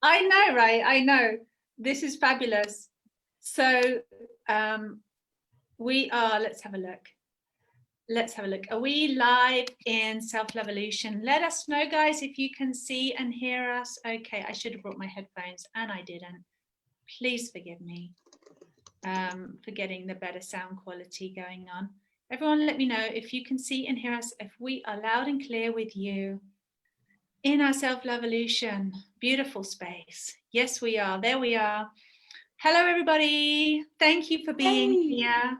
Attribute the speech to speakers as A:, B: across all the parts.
A: I know, right? I know. This is fabulous. So we are, let's have a look. Let's have a look. Are we live in Self-Love Evolution? Let us know, guys, if you can see and hear us. Okay, I should have brought my headphones and I didn't. Please forgive me for getting the better sound quality going on. Everyone, let me know if you can see and hear us, if we are loud and clear with you in our Self-Love Evolution. Beautiful space. Yes, we are. There we are. Hello, everybody. Thank you for being here.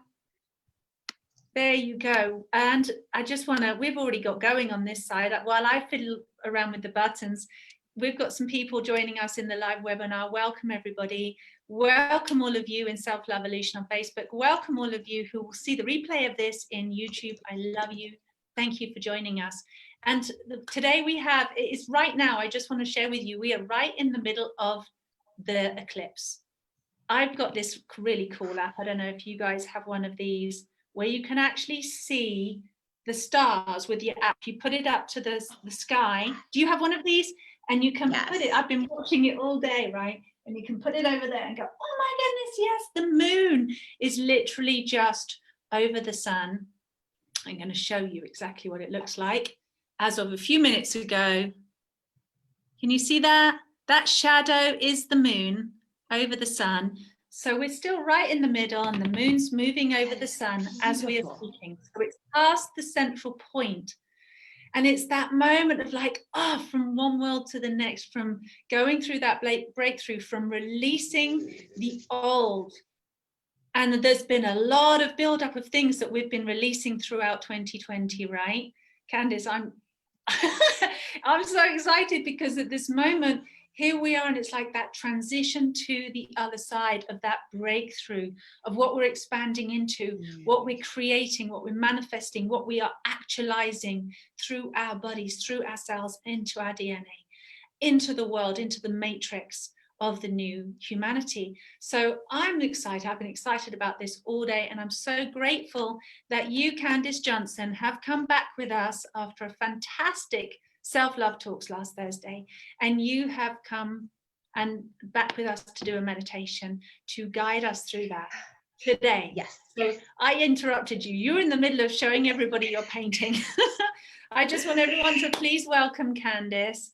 A: There you go. And I just want to, we've already got going on this side. While I fiddle around with the buttons, we've got some people joining us in the live webinar. Welcome, everybody. Welcome all of you in Self-Love Evolution on Facebook. Welcome all of you who will see the replay of this in YouTube. I love you. Thank you for joining us. And today we have, it's right now, I just want to share with you, we are right in the middle of the eclipse. I've got this really cool app. I don't know if you guys have one of these, where you can actually see the stars with your app. You put it up to the sky. Do you have one of these? And you can put it, I've been watching it all day, right? And you can put it over there and go, oh my goodness, yes, the moon is literally just over the sun. I'm going to show you exactly what it looks like. As of a few minutes ago, can you see that? That shadow is the moon over the sun. So we're still right in the middle and the moon's moving over the sun as we are speaking. So it's past the central point. And it's that moment of like, oh, from one world to the next, from going through that breakthrough, from releasing the old. And there's been a lot of buildup of things that we've been releasing throughout 2020, right? Candice, I'm so excited because at this moment, here we are, and it's like that transition to the other side of that breakthrough of what we're expanding into, what we're creating, what we're manifesting, what we are actualizing through our bodies, through our cells, into our DNA, into the world, into the matrix of the new humanity. So I'm excited. I've been excited about this all day, and I'm so grateful that you, Candice Johnson, have come back with us after a fantastic Self-Love Talks last Thursday, and you have come and back with us to do a meditation to guide us through that today.
B: Yes.
A: So I interrupted you. You're in the middle of showing everybody your painting. I just want everyone to please welcome Candice.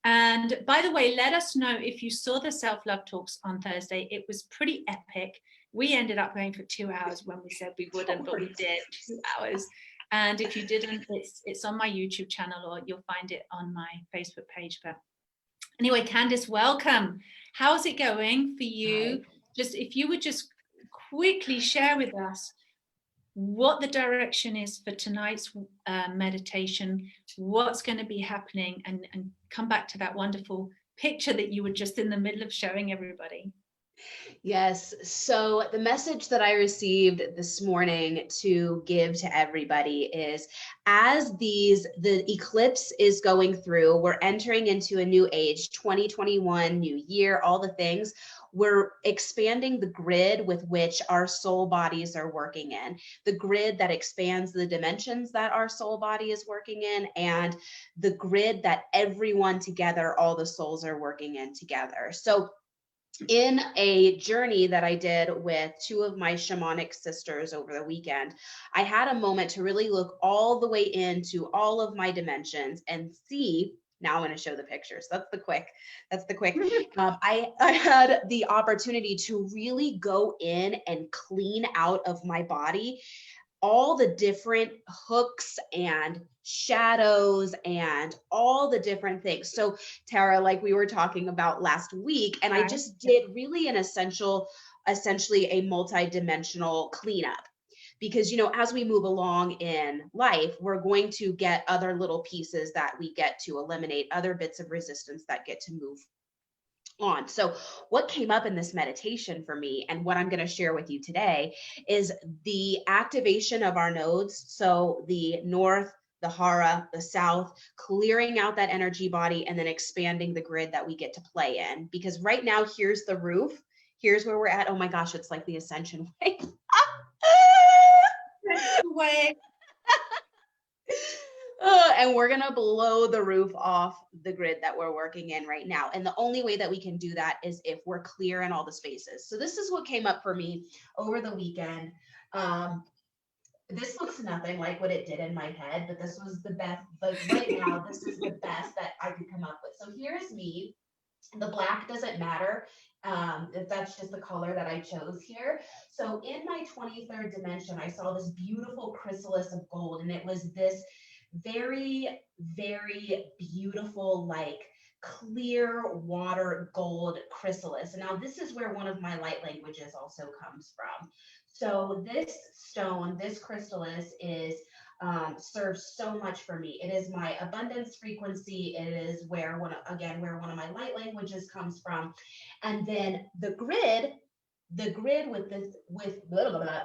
A: And by the way, let us know if you saw the Self-Love Talks on Thursday. It was pretty epic. We ended up going for 2 hours when we said we wouldn't, but we did 2 hours. And if you didn't, it's on my YouTube channel, or you'll find it on my Facebook page. But anyway, Candice, welcome. How's it going for you? Just if you would just quickly share with us what the direction is for tonight's meditation, what's going to be happening, and come back to that wonderful picture that you were just in the middle of showing everybody.
B: Yes. So the message that I received this morning to give to everybody is, as the eclipse is going through, we're entering into a new age, 2021, new year, all the things. We're expanding the grid with which our soul bodies are working in, the grid that expands the dimensions that our soul body is working in, and the grid that everyone together, all the souls are working in together. So in a journey that I did with 2 of my shamanic sisters over the weekend, I had a moment to really look all the way into all of my dimensions and see. Now I'm going to show the pictures. That's the quick. I had the opportunity to really go in and clean out of my body all the different hooks and shadows and all the different things. So Tara, like we were talking about last week, and I just did really an essentially a multi-dimensional cleanup. Because, you know, as we move along in life, we're going to get other little pieces that we get to eliminate, other bits of resistance that get to move on. So what came up in this meditation for me, and what I'm going to share with you today, is the activation of our nodes. So the north, the hara, the south, clearing out that energy body, and then expanding the grid that we get to play in. Because right now, here's the roof. Here's where we're at. Oh my gosh, it's like the ascension way. And we're going to blow the roof off the grid that we're working in right now. And the only way that we can do that is if we're clear in all the spaces. So this is what came up for me over the weekend. This looks nothing like what it did in my head, but this was the best. But right now, this is the best that I could come up with. So here's me. The black doesn't matter. If that's just the color that I chose here. So in my 23rd dimension, I saw this beautiful chrysalis of gold, and it was this very, very beautiful, like clear water gold chrysalis. And now this is where one of my light languages also comes from. So this stone, this chrysalis is serves so much for me. It is my abundance frequency. It is where one of my light languages comes from. And then the grid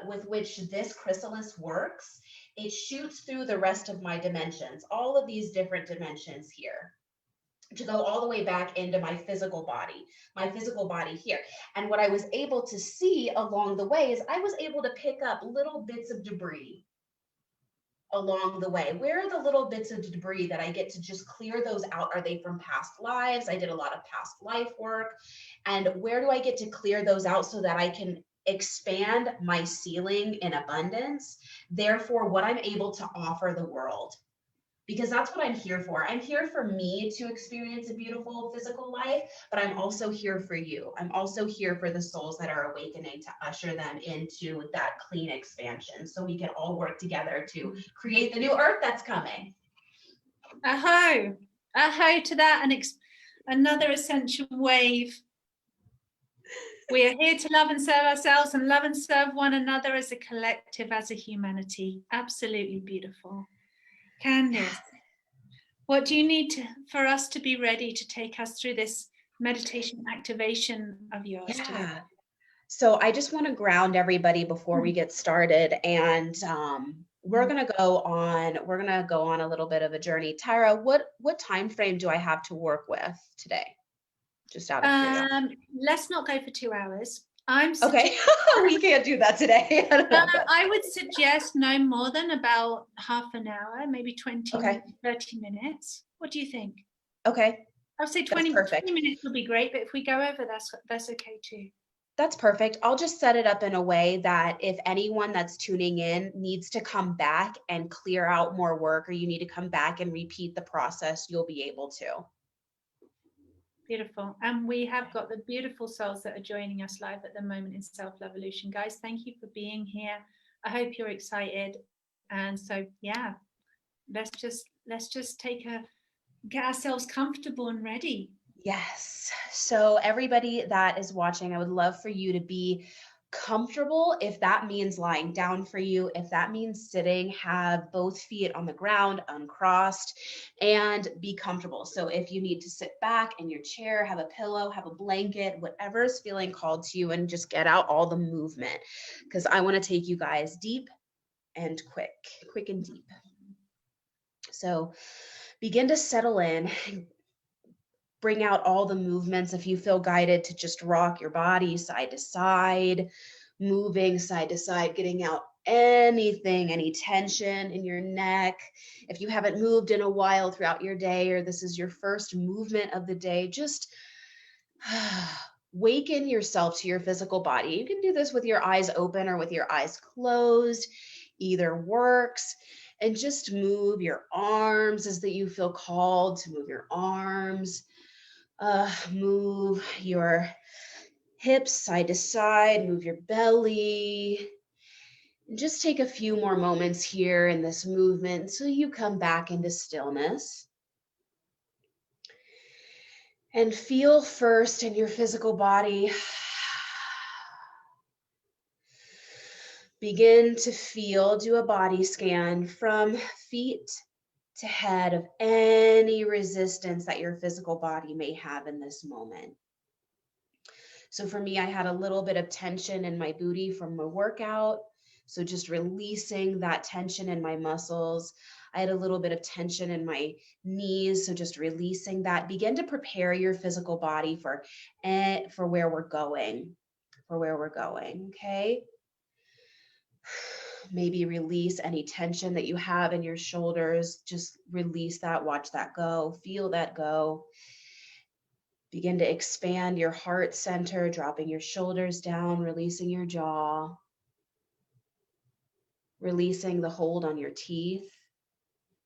B: with which this chrysalis works, it shoots through the rest of my dimensions, all of these different dimensions here, to go all the way back into my physical body here. And what I was able to see along the way is I was able to pick up little bits of debris along the way. Where are the little bits of debris that I get to just clear those out? Are they from past lives? I did a lot of past life work. And where do I get to clear those out so that I can expand my ceiling in abundance? Therefore, what I'm able to offer the world. Because that's what I'm here for. I'm here for me to experience a beautiful physical life, but I'm also here for you. I'm also here for the souls that are awakening, to usher them into that clean expansion so we can all work together to create the new earth that's coming.
A: Aho, aho to that, and another ascension wave. We are here to love and serve ourselves and love and serve one another as a collective, as a humanity. Absolutely beautiful. Candice, what do you need for us to be ready to take us through this meditation activation of yours today?
B: So I just want to ground everybody before we get started, and we're gonna go on a little bit of a journey. Tyra, what time frame do I have to work with today? Just out of curiosity.
A: Let's not go for 2 hours.
B: Okay. We can't do that today.
A: I would suggest no more than about half an hour, maybe 20 minutes, 30 minutes. What do you think?
B: Okay.
A: I'll say 20 minutes will be great, but if we go over, that's okay too.
B: That's perfect. I'll just set it up in a way that if anyone that's tuning in needs to come back and clear out more work, or you need to come back and repeat the process, you'll be able to.
A: Beautiful. And we have got the beautiful souls that are joining us live at the moment in Self-Evolution. Guys, thank you for being here. I hope you're excited. And so, yeah, let's just get ourselves comfortable and ready.
B: Yes. So everybody that is watching, I would love for you to be comfortable. If that means lying down for you, if that means sitting, have both feet on the ground, uncrossed, and be comfortable. So if you need to sit back in your chair, have a pillow, have a blanket, whatever is feeling called to you, and just get out all the movement, because I want to take you guys deep and quick and deep. So begin to settle in. Bring out all the movements. If you feel guided to just rock your body side to side, moving side to side, getting out anything, any tension in your neck. If you haven't moved in a while throughout your day, or this is your first movement of the day, just waken yourself to your physical body. You can do this with your eyes open or with your eyes closed. Either works. And just move your arms as that you feel called to move your arms. Move your hips side to side, move your belly. Just take a few more moments here in this movement so you come back into stillness. And feel first in your physical body. Begin to feel, do a body scan from feet to head of any resistance that your physical body may have in this moment. So for me, I had a little bit of tension in my booty from my workout. So just releasing that tension in my muscles. I had a little bit of tension in my knees. So just releasing that. Begin to prepare your physical body for where we're going, okay? Maybe release any tension that you have in your shoulders. Just release that, watch that go, feel that go. Begin to expand your heart center, dropping your shoulders down, releasing your jaw, releasing the hold on your teeth,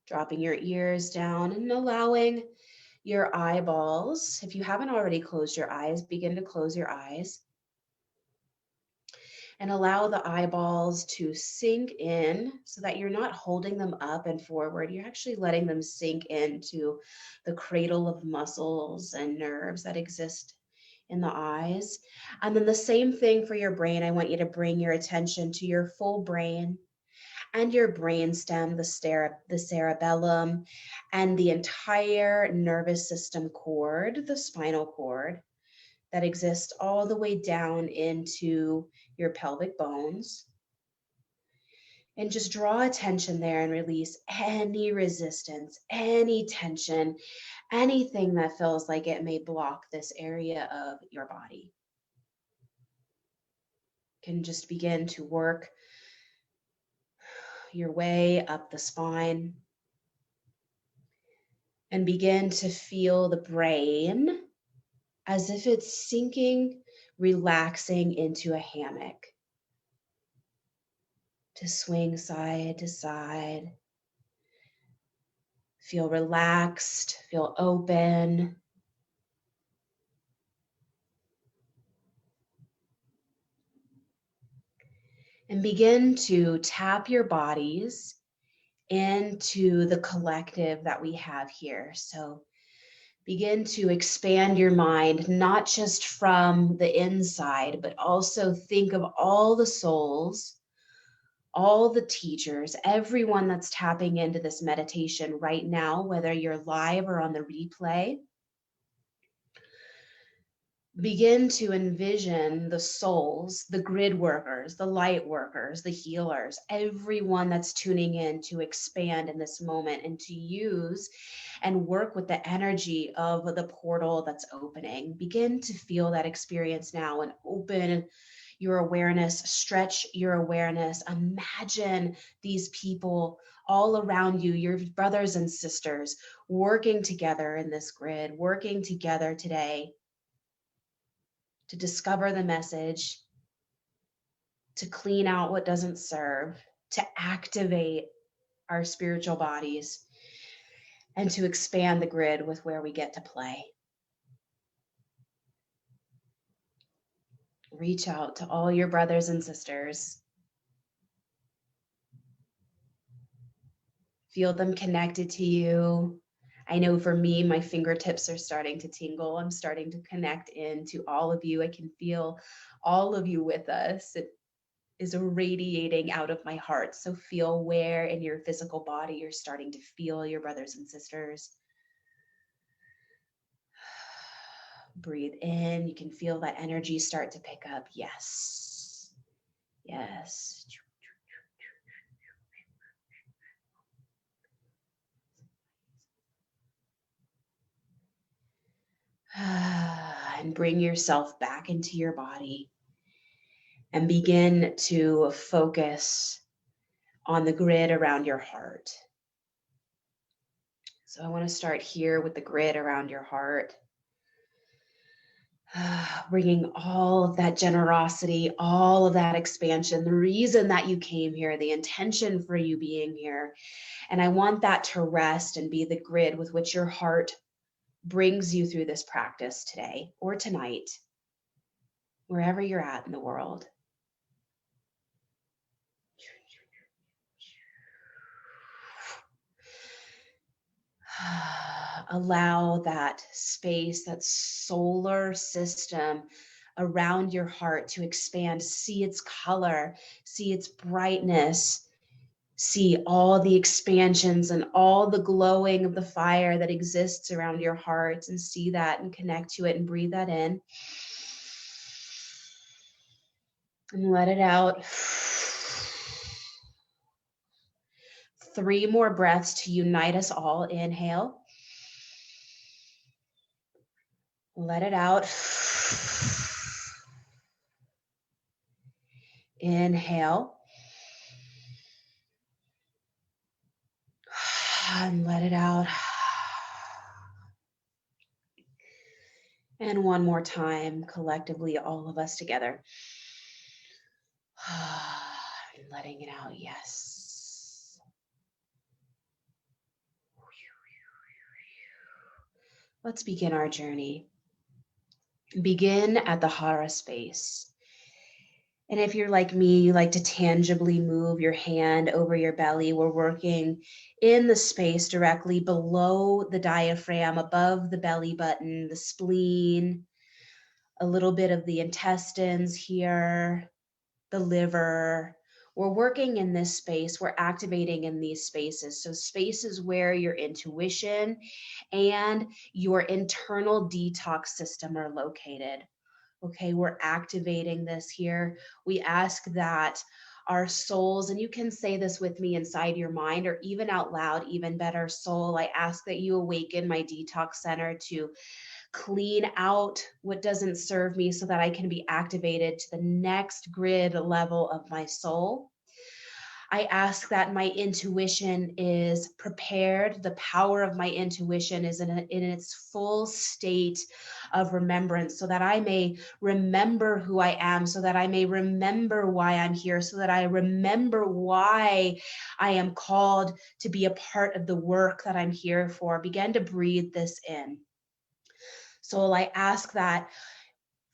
B: dropping your ears down, and allowing your eyeballs. If you haven't already closed your eyes, begin to close your eyes. And allow the eyeballs to sink in so that you're not holding them up and forward. You're actually letting them sink into the cradle of muscles and nerves that exist in the eyes. And then the same thing for your brain. I want you to bring your attention to your full brain and your brain stem, the cerebellum, and the entire nervous system cord, the spinal cord, that exists all the way down into your pelvic bones. And just draw attention there and release any resistance, any tension, anything that feels like it may block this area of your body. You can just begin to work your way up the spine and begin to feel the brain as if it's sinking, relaxing into a hammock, to swing side to side. Feel relaxed, feel open. And begin to tap your bodies into the collective that we have here. So begin to expand your mind, not just from the inside, but also think of all the souls, all the teachers, everyone that's tapping into this meditation right now, whether you're live or on the replay. Begin to envision the souls, the grid workers, the light workers, the healers, everyone that's tuning in to expand in this moment and to use and work with the energy of the portal that's opening. Begin to feel that experience now and open your awareness, stretch your awareness. Imagine these people all around you, your brothers and sisters, working together in this grid, working together today to discover the message, to clean out what doesn't serve, to activate our spiritual bodies, and to expand the grid with where we get to play. Reach out to all your brothers and sisters. Feel them connected to you. I know for me, my fingertips are starting to tingle. I'm starting to connect into all of you. I can feel all of you with us. It is radiating out of my heart. So feel where in your physical body you're starting to feel your brothers and sisters. Breathe in. You can feel that energy start to pick up. Yes. Yes. And bring yourself back into your body and begin to focus on the grid around your heart. So I want to start here with the grid around your heart. Bringing all of that generosity, all of that expansion, the reason that you came here, the intention for you being here. And I want that to rest and be the grid with which your heart brings you through this practice today or tonight, wherever you're at in the world. Allow that space, that solar system around your heart to expand, see its color, see its brightness, see all the expansions and all the glowing of the fire that exists around your heart, and see that and connect to it and breathe that in. And let it out. 3 more breaths to unite us all. Inhale. Let it out. Inhale. And let it out. And one more time, collectively, all of us together. Letting it out, yes. Let's begin our journey. Begin at the Hara space. And if you're like me, you like to tangibly move your hand over your belly. We're working in the space directly below the diaphragm, above the belly button, the spleen, a little bit of the intestines here, the liver. We're working in this space. We're activating in these spaces. So spaces where your intuition and your internal detox system are located. Okay, we're activating this here. We ask that our souls, and you can say this with me inside your mind or even out loud, even better, soul, I ask that you awaken my detox center to clean out what doesn't serve me so that I can be activated to the next grid level of my soul. I ask that my intuition is prepared. The power of my intuition is in its full state of remembrance so that I may remember who I am, so that I may remember why I'm here, so that I remember why I am called to be a part of the work that I'm here for. Begin to breathe this in. So I ask that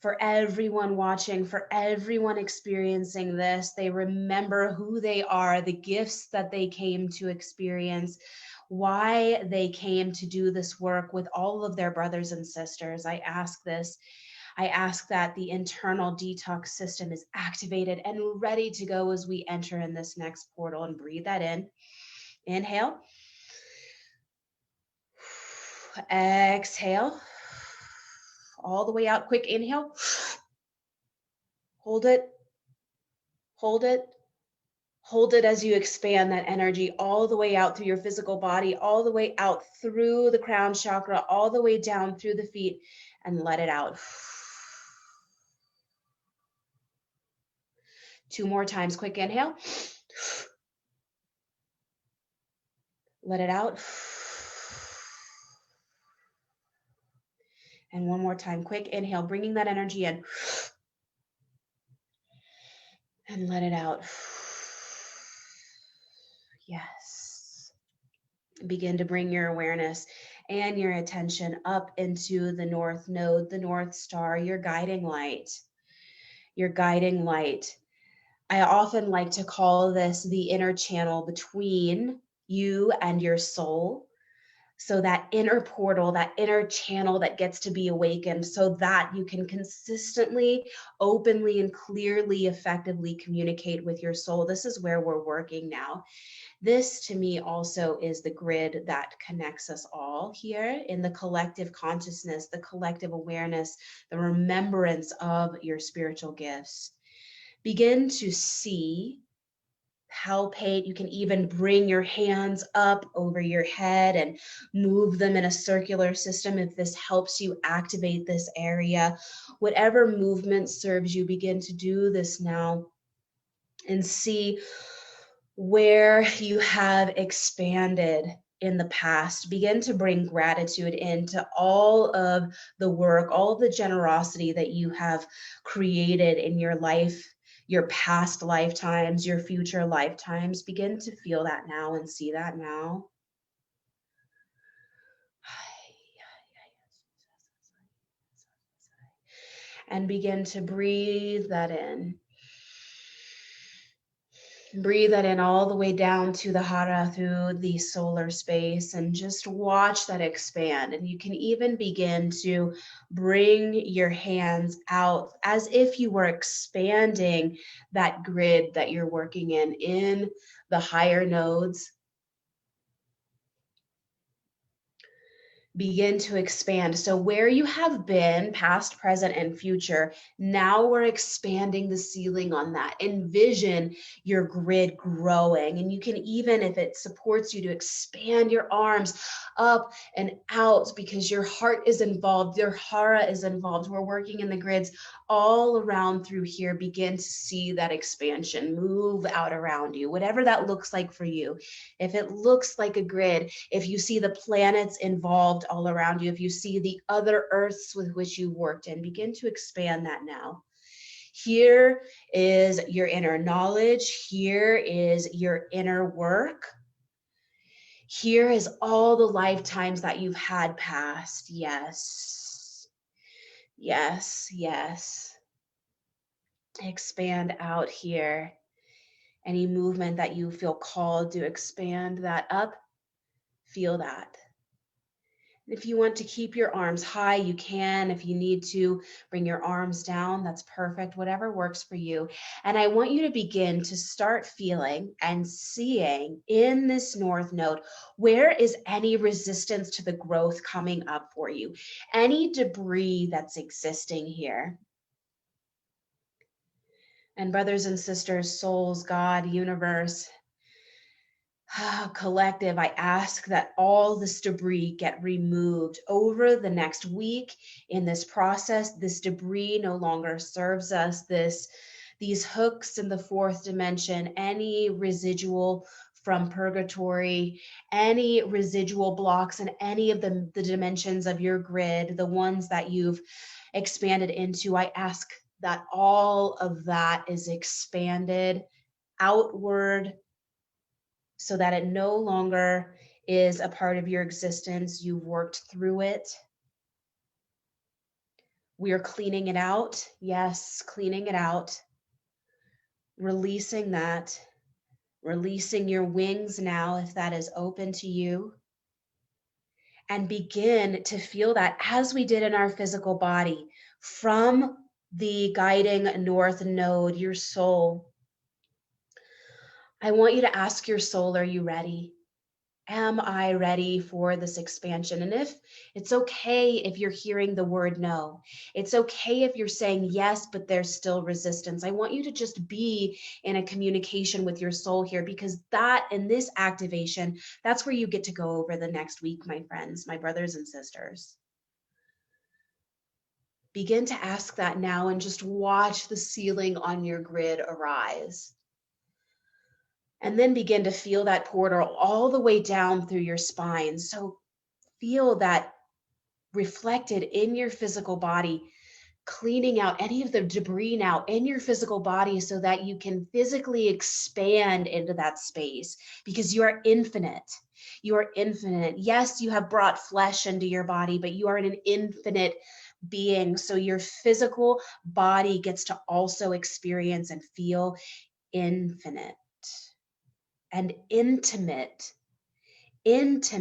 B: for everyone watching, for everyone experiencing this, they remember who they are, the gifts that they came to experience, why they came to do this work with all of their brothers and sisters. I ask this. I ask that the internal detox system is activated and ready to go as we enter in this next portal, and breathe that in. Inhale. Exhale. All the way out. Quick inhale. Hold it. Hold it. Hold it as you expand that energy all the way out through your physical body, all the way out through the crown chakra, all the way down through the feet, and let it out. 2 more times. Quick inhale. Let it out. And one more time. Quick inhale, bringing that energy in. And let it out. Yes. Begin to bring your awareness and your attention up into the north node, the North Star, your guiding light. Your guiding light. I often like to call this the inner channel between you and your soul. So that inner portal, that inner channel that gets to be awakened so that you can consistently, openly, and clearly, effectively communicate with your soul. This is where we're working now. This to me also is the grid that connects us all here in the collective consciousness, the collective awareness, the remembrance of your spiritual gifts. Begin to see, palpate. You can even bring your hands up over your head and move them in a circular system if this helps you activate this area. Whatever movement serves you, begin to do this now and see where you have expanded in the past. Begin to bring gratitude into all of the work, all of the generosity that you have created in your life, your past lifetimes, your future lifetimes. Begin to feel that now and see that now. And begin to breathe that in. Breathe that in all the way down to the Hara, through the solar space, and just watch that expand. And you can even begin to bring your hands out as if you were expanding that grid that you're working in the higher nodes. begin to expand. So where you have been, past, present, and future, now we're expanding the ceiling on that. Envision your grid growing. And you can even, if it supports you, to expand your arms up and out, because your heart is involved, your hara is involved. We're working in the grids all around through here. Begin to see that expansion move out around you, whatever that looks like for you. If it looks like a grid, if you see the planets involved all around you, if you see the other earths with which you worked in, begin to expand that now. Here is your inner knowledge. Here is your inner work. Here is all the lifetimes that you've had past. Yes. Yes, yes. Expand out here. Any movement that you feel called to expand that up, feel that. If you want to keep your arms high, you can. If you need to bring your arms down, that's perfect, whatever works for you. And I want you to begin to start feeling and seeing in this north node, where is any resistance to the growth coming up for you? Any debris that's existing here. And brothers and sisters, souls, God, universe, collective, I ask that all this debris get removed over the next week. In this process, this debris no longer serves us. These hooks in the fourth dimension, any residual from purgatory, any residual blocks in any of the dimensions of your grid, the ones that you've expanded into, I ask that all of that is expanded outward, so that it no longer is a part of your existence. You've worked through it. We are cleaning it out. Yes, cleaning it out. Releasing that. Releasing your wings now, if that is open to you. And begin to feel that, as we did in our physical body, from the guiding north node, your soul. I want you to ask your soul, are you ready? Am I ready for this expansion? And if it's okay if you're hearing the word no, it's okay if you're saying yes, but there's still resistance. I want you to just be in a communication with your soul here, because that, in this activation, that's where you get to go over the next week, my friends, my brothers and sisters. Begin to ask that now and just watch the ceiling on your grid arise. And then begin to feel that portal all the way down through your spine. So feel that reflected in your physical body, cleaning out any of the debris now in your physical body, so that you can physically expand into that space, because you are infinite. You are infinite. Yes, you have brought flesh into your body, but you are an infinite being. So your physical body gets to also experience and feel infinite and intimate. Into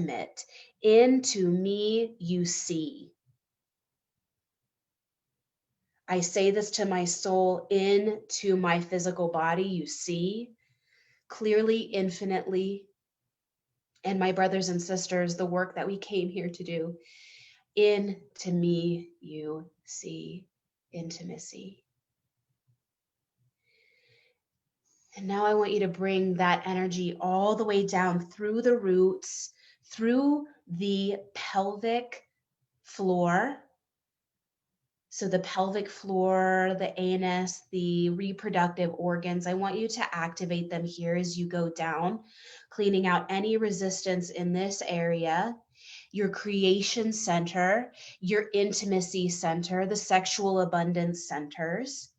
B: me you see. I say this to my soul, into my physical body you see, clearly, infinitely. And my brothers and sisters, the work that we came here to do, into me you see, intimacy. And now I want you to bring that energy all the way down through the roots, through the pelvic floor. So the pelvic floor, the anus, the reproductive organs, I want you to activate them here as you go down, cleaning out any resistance in this area. Your creation center, your intimacy center, the sexual abundance centers.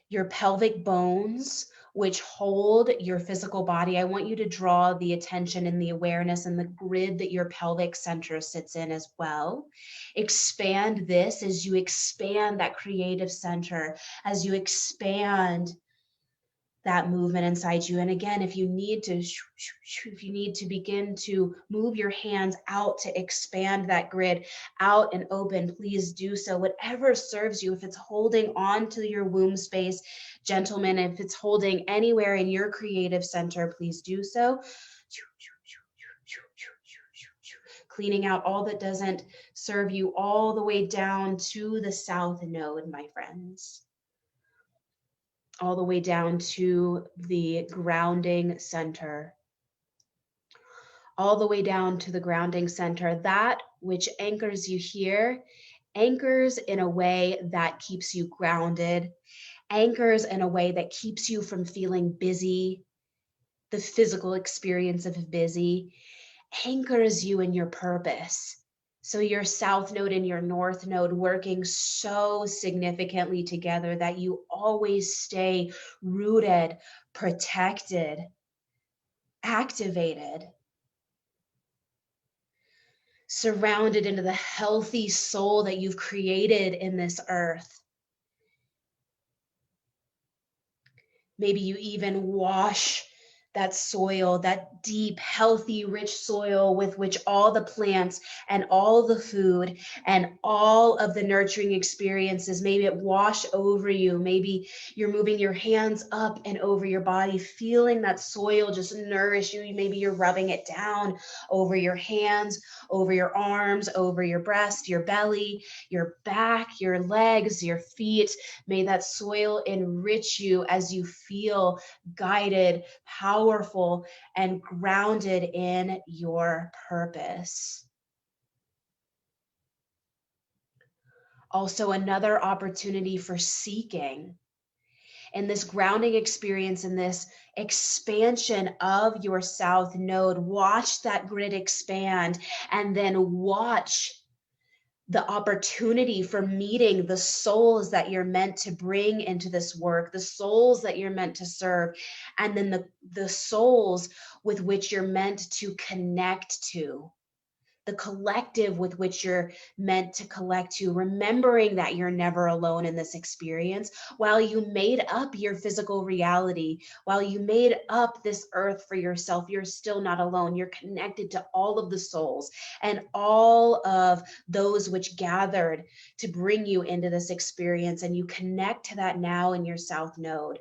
B: Your pelvic bones, which hold your physical body. I want you to draw the attention and the awareness and the grid that your pelvic center sits in as well. Expand this as you expand that creative center, as you expand that movement inside you. And again, if you need to begin to move your hands out to expand that grid out and open, please do so. Whatever serves you. If it's holding on to your womb space, gentlemen, if it's holding anywhere in your creative center, please do so. cleaning out all that doesn't serve you, all the way down to the south node, my friends. All the way down to the grounding center. All the way down to the grounding center. That which anchors you here, anchors in a way that keeps you grounded, anchors in a way that keeps you from feeling busy, the physical experience of busy, anchors you in your purpose. So your south node and your north node working so significantly together that you always stay rooted, protected, activated, surrounded into the healthy soul that you've created in this earth. Maybe you even wash that soil, that deep, healthy, rich soil with which all the plants and all the food and all of the nurturing experiences, maybe it wash over you. Maybe you're moving your hands up and over your body, feeling that soil just nourish you. Maybe you're rubbing it down over your hands, over your arms, over your breast, your belly, your back, your legs, your feet. May that soil enrich you as you feel guided, powerful, and grounded in your purpose. Also, another opportunity for seeking. In this grounding experience, in this expansion of your south node, watch that grid expand and then watch the opportunity for meeting the souls that you're meant to bring into this work, the souls that you're meant to serve, and then the souls with which you're meant to connect to, the collective with which you're meant to collect to, remembering that you're never alone in this experience. While you made up your physical reality, while you made up this earth for yourself, you're still not alone. You're connected to all of the souls and all of those which gathered to bring you into this experience, and you connect to that now in your south node.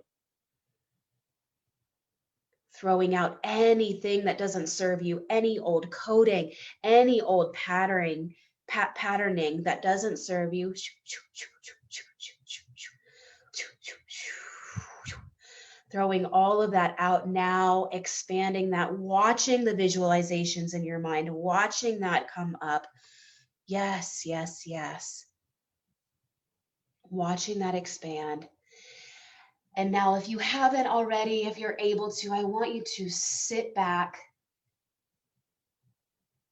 B: Throwing out anything that doesn't serve you, any old coding, any old patterning that doesn't serve you. Throwing all of that out now, expanding that, watching the visualizations in your mind, watching that come up. Yes, yes, yes. Watching that expand. And now, if you haven't already, if you're able to, I want you to sit back,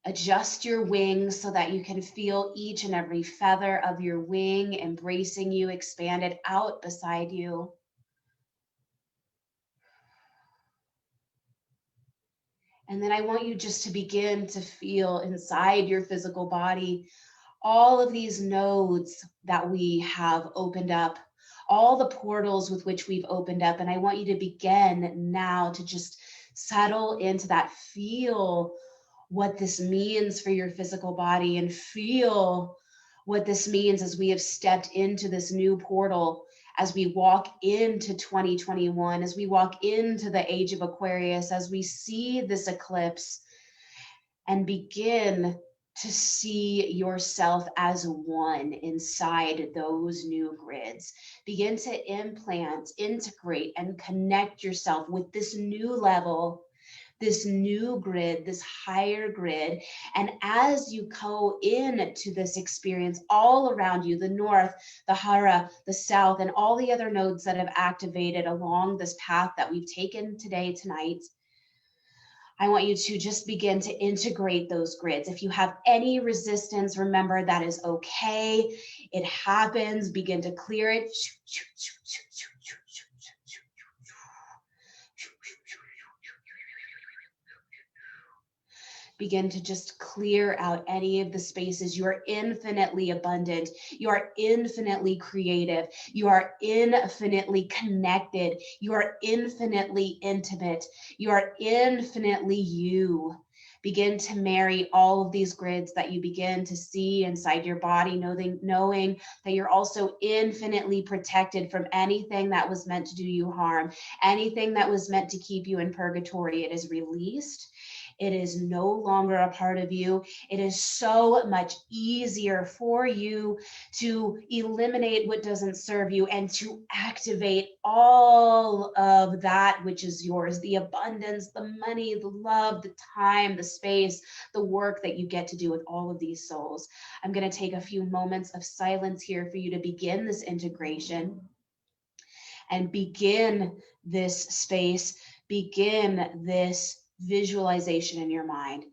B: adjust your wings so that you can feel each and every feather of your wing embracing you, expanded out beside you. And then I want you just to begin to feel inside your physical body all of these nodes that we have opened up, all the portals with which we've opened up. And I want you to begin now to just settle into that, feel what this means for your physical body, and feel what this means as we have stepped into this new portal, as we walk into 2021, as we walk into the age of Aquarius, as we see this eclipse and begin to see yourself as one inside those new grids. Begin to implant, integrate, and connect yourself with this new level, this new grid, this higher grid. And as you go into this experience, all around you, the north, the Hara, the south, and all the other nodes that have activated along this path that we've taken tonight, I want you to just begin to integrate those grids. If you have any resistance, remember that is okay. It happens. Begin to clear it. Begin to just clear out any of the spaces. You are infinitely abundant. You are infinitely creative. You are infinitely connected. You are infinitely intimate. You are infinitely you. Begin to marry all of these grids that you begin to see inside your body, knowing that you're also infinitely protected from anything that was meant to do you harm, anything that was meant to keep you in purgatory. It is released. It is no longer a part of you. It is so much easier for you to eliminate what doesn't serve you and to activate all of that which is yours, the abundance, the money, the love, the time, the space, the work that you get to do with all of these souls. I'm going to take a few moments of silence here for you to begin this integration and begin this space, begin this visualization in your mind.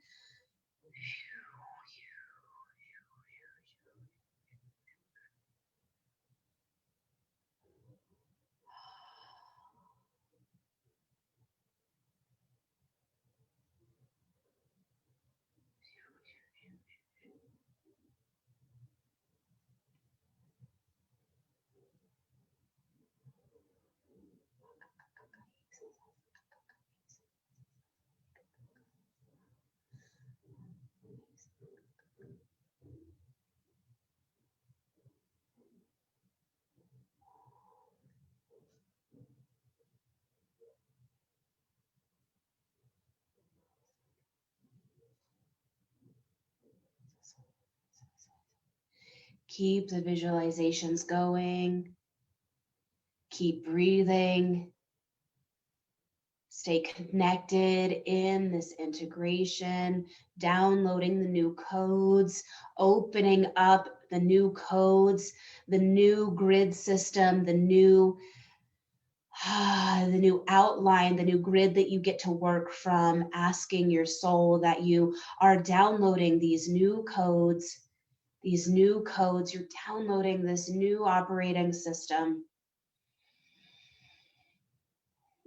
B: Keep the visualizations going. Keep breathing. Stay connected in this integration, downloading the new codes, opening up the new codes, the new grid system, the new outline, the new grid that you get to work from, asking your soul that you are downloading these new codes. You're downloading this new operating system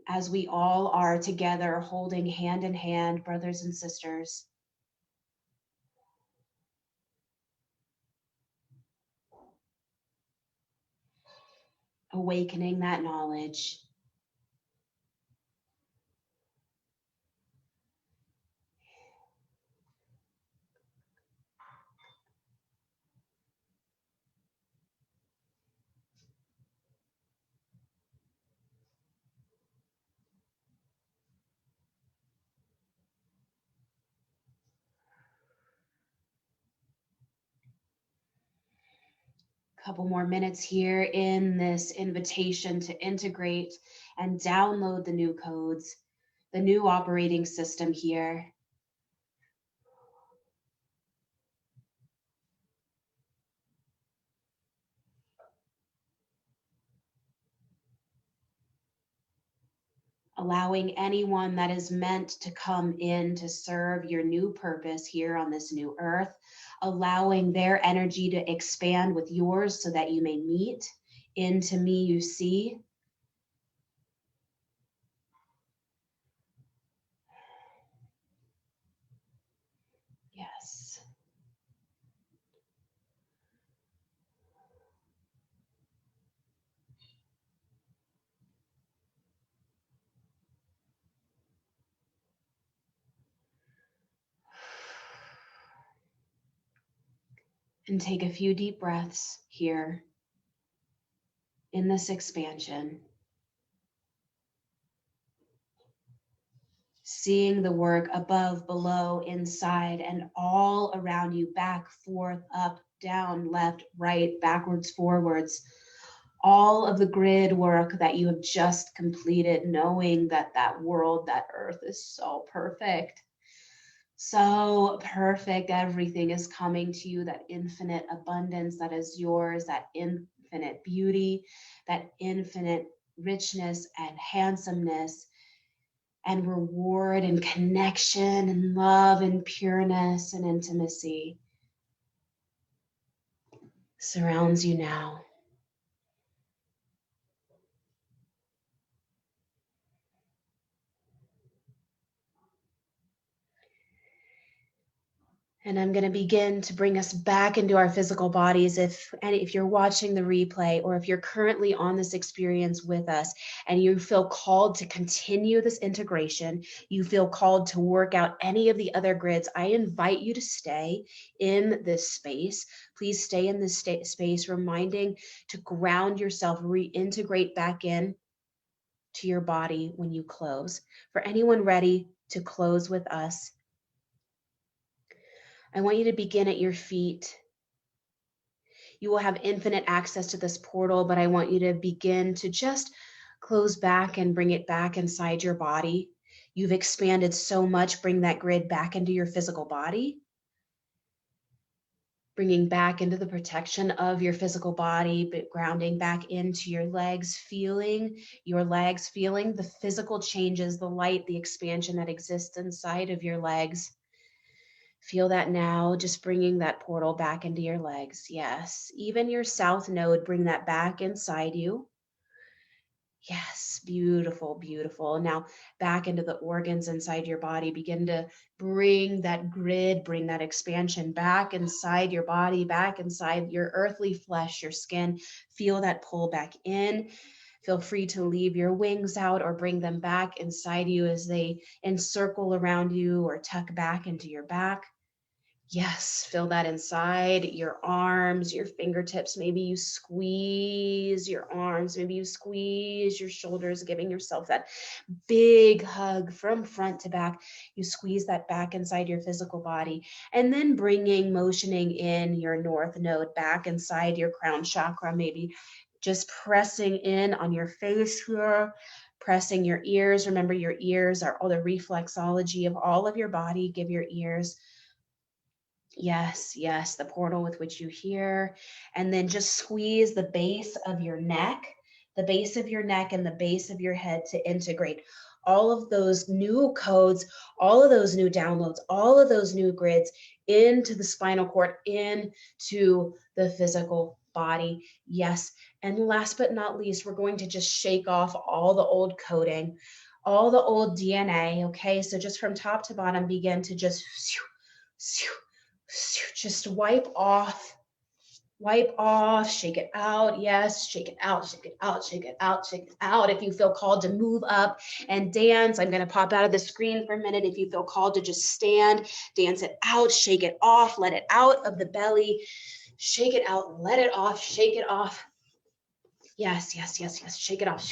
B: as we all are together holding hand in hand, brothers and sisters. Awakening that knowledge. Couple more minutes here in this invitation to integrate and download the new codes, the new operating system here. Allowing anyone that is meant to come in to serve your new purpose here on this new earth, allowing their energy to expand with yours so that you may meet into me you see. Yes. And take a few deep breaths here in this expansion. Seeing the work above, below, inside, and all around you, back, forth, up, down, left, right, backwards, forwards. All of the grid work that you have just completed, knowing that that world, that earth is so perfect. So perfect. Everything is coming to you, that infinite abundance that is yours, that infinite beauty, that infinite richness and handsomeness and reward and connection and love and pureness and intimacy surrounds you now. And I'm going to begin to bring us back into our physical bodies. If you're watching the replay, or if you're currently on this experience with us and you feel called to continue this integration, you feel called to work out any of the other grids, I invite you to stay in this space. Please stay in this space, reminding to ground yourself, reintegrate back in to your body when you close. For anyone ready to close with us, I want you to begin at your feet. You will have infinite access to this portal, but I want you to begin to just close back and bring it back inside your body. You've expanded so much. Bring that grid back into your physical body. Bringing back into the protection of your physical body, but grounding back into your legs, feeling your legs, feeling the physical changes, the light, the expansion that exists inside of your legs. Feel that now, just bringing that portal back into your legs. Yes, even your south node, bring that back inside you. Yes, beautiful, beautiful. Now back into the organs inside your body. Begin to bring that grid, bring that expansion back inside your body, back inside your earthly flesh, your skin. Feel that pull back in. Feel free to leave your wings out or bring them back inside you as they encircle around you or tuck back into your back. Yes, feel that inside your arms, your fingertips. Maybe you squeeze your arms, maybe you squeeze your shoulders, giving yourself that big hug from front to back. You squeeze that back inside your physical body, and then motioning in your north node back inside your crown chakra, maybe just pressing in on your face here, pressing your ears. Remember, your ears are all the reflexology of all of your body. Give your ears. Yes, yes, the portal with which you hear. And then just squeeze the base of your neck, and the base of your head to integrate all of those new codes, all of those new downloads, all of those new grids into the spinal cord, into the physical body. Yes. And last but not least, we're going to just shake off all the old coding, all the old DNA. Okay. So just from top to bottom, begin to just wipe off, shake it out. Yes, shake it out, shake it out, shake it out, shake it out. If you feel called to move up and dance, I'm going to pop out of the screen for a minute. If you feel called to just stand, dance it out, shake it off, let it out of the belly, shake it out, let it off, shake it off. Yes, yes, yes, yes, shake it off.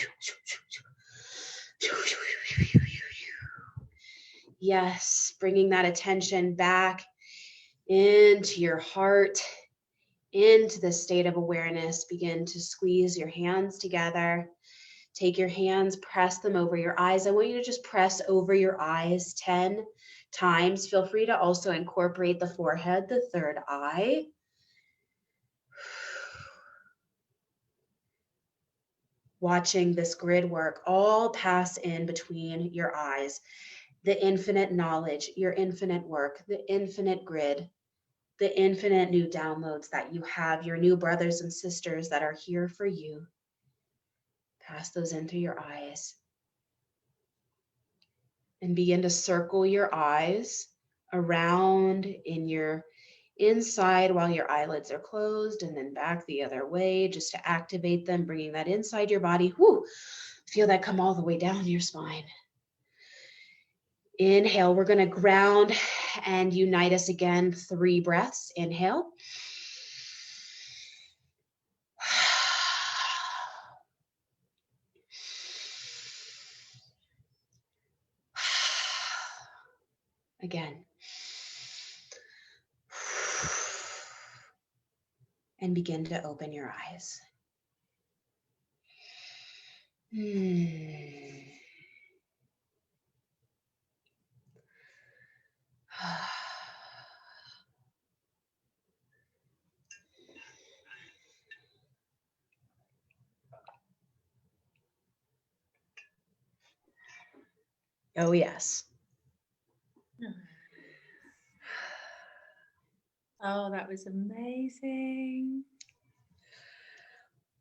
B: Yes, bringing that attention back into your heart, into the state of awareness. Begin to squeeze your hands together. Take your hands, press them over your eyes. I want you to just press over your eyes 10 times. Feel free to also incorporate the forehead, the third eye. Watching this grid work all pass in between your eyes. The infinite knowledge, your infinite work, the infinite grid, the infinite new downloads that you have, your new brothers and sisters that are here for you. Pass those into your eyes. And begin to circle your eyes around in your inside while your eyelids are closed, and then back the other way just to activate them, bringing that inside your body. Whoo! Feel that come all the way down your spine. Inhale, we're going to ground and unite us again. 3 breaths. Inhale. Again. And begin to open your eyes. Oh, yes.
A: Oh, that was amazing.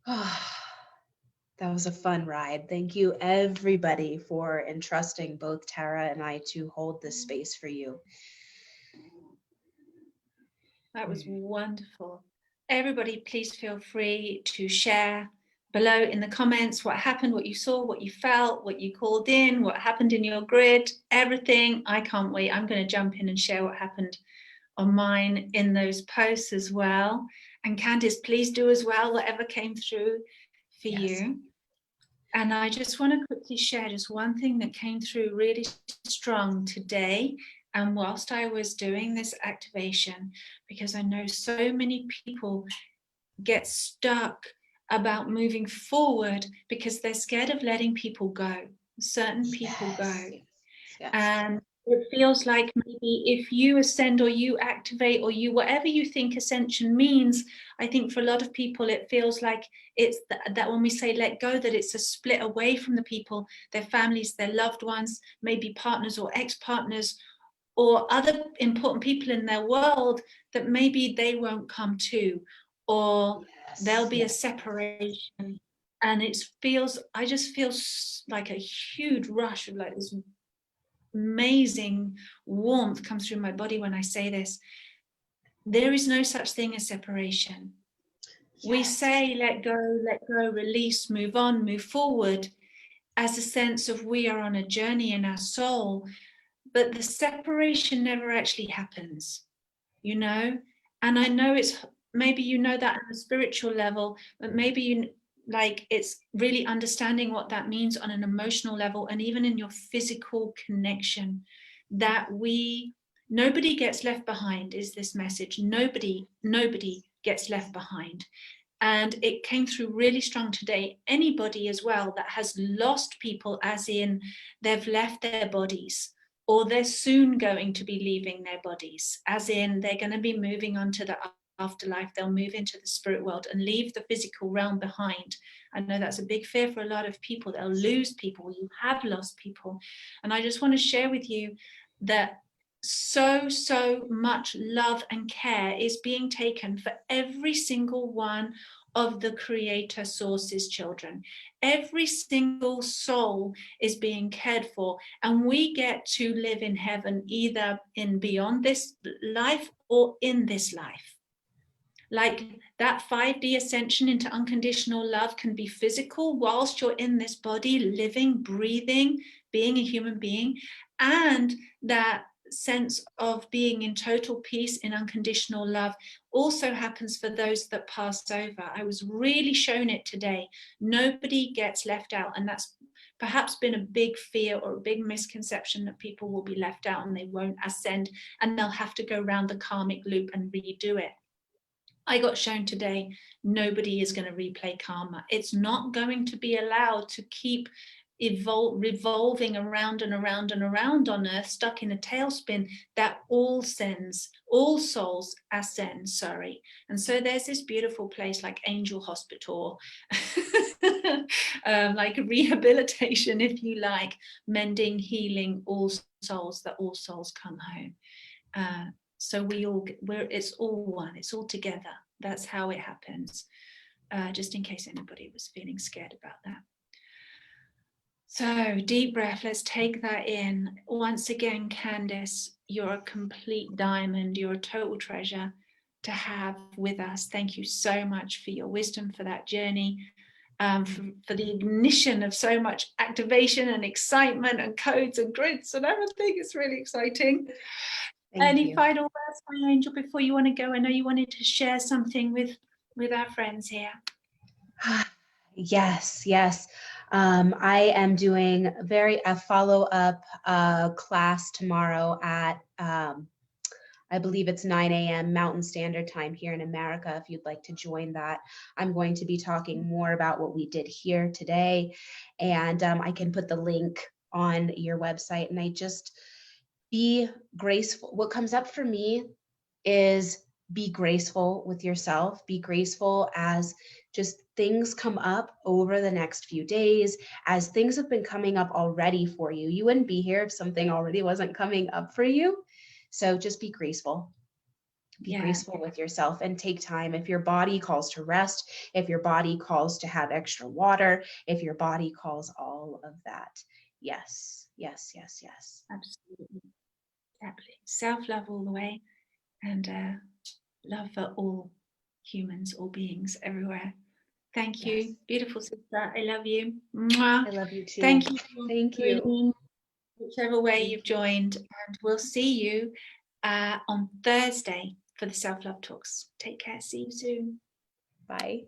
B: That was a fun ride. Thank you, everybody, for entrusting both Tara and I to hold this space for you.
A: That was wonderful. Everybody, please feel free to share below in the comments what happened, what you saw, what you felt, what you called in, what happened in your grid, everything. I can't wait. I'm going to jump in and share what happened on mine in those posts as well. And Candice, please do as well, whatever came through for you. And I just want to quickly share just one thing that came through really strong today. And whilst I was doing this activation, because I know so many people get stuck about moving forward because they're scared of letting people go, certain people go.
B: Yes.
A: And it feels like maybe if you ascend or you activate or you, whatever you think ascension means, I think for a lot of people it feels like it's that when we say let go, that it's a split away from the people, their families, their loved ones, maybe partners or ex-partners or other important people in their world, that maybe they won't come to, or there'll be a separation. And it feels, I just feel like a huge rush of like this amazing warmth comes through my body when I say this. There is no such thing as separation. We say let go, release, move on, move forward, as a sense of we are on a journey in our soul, but the separation never actually happens, you know? And I know it's, maybe you know that on a spiritual level, but maybe you, like, it's really understanding what that means on an emotional level and even in your physical connection, that nobody gets left behind is this message. Nobody gets left behind. And it came through really strong today. Anybody as well that has lost people, as in they've left their bodies, or they're soon going to be leaving their bodies, as in they're going to be moving on to the afterlife, they'll move into the spirit world and leave the physical realm behind. I know that's a big fear for a lot of people. They'll lose people. You have lost people. And I just want to share with you that so much love and care is being taken for every single one of the creator source's children. Every single soul is being cared for, and we get to live in heaven either in beyond this life or in this life. Like that 5D ascension into unconditional love can be physical whilst you're in this body, living, breathing, being a human being, and that sense of being in total peace in unconditional love also happens for those that pass over. I was really shown it today. Nobody gets left out, and that's perhaps been a big fear or a big misconception, that people will be left out and they won't ascend and they'll have to go around the karmic loop and redo it. I got shown today, nobody is going to replay karma. It's not going to be allowed to keep revolving around and around and around on earth, stuck in a tailspin. That all souls ascend, sorry. And so there's this beautiful place like Angel Hospital, like rehabilitation, if you like, mending, healing all souls, that all souls come home. So it's all one, it's all together. That's how it happens. Just in case anybody was feeling scared about that. So deep breath, let's take that in. Once again, Candice, you're a complete diamond, you're a total treasure to have with us. Thank you so much for your wisdom, for that journey, for the ignition of so much activation and excitement and codes and grids and everything. It's really exciting. Any final words, my angel, before you want to go? I know you wanted to share something with our friends here.
B: Yes. I am doing a follow-up class tomorrow at I believe it's 9 a.m. Mountain Standard Time here in America. If you'd like to join that, I'm going to be talking more about what we did here today, and I can put the link on your website. And I just be graceful. What comes up for me is be graceful with yourself. Be graceful as just things come up over the next few days, as things have been coming up already for you. You wouldn't be here if something already wasn't coming up for you. So just be graceful. Be graceful with yourself and take time. If your body calls to rest, if your body calls to have extra water, if your body calls all of that. Yes.
A: Absolutely. Exactly. Self-love all the way, and love for all humans, all beings everywhere. Thank you. Beautiful sister. I love you. Mwah.
B: I love you too.
A: Thank you.
B: Thank you.
A: Whichever way you've joined, and we'll see you on Thursday for the self-love talks. Take care. See you soon.
B: Bye.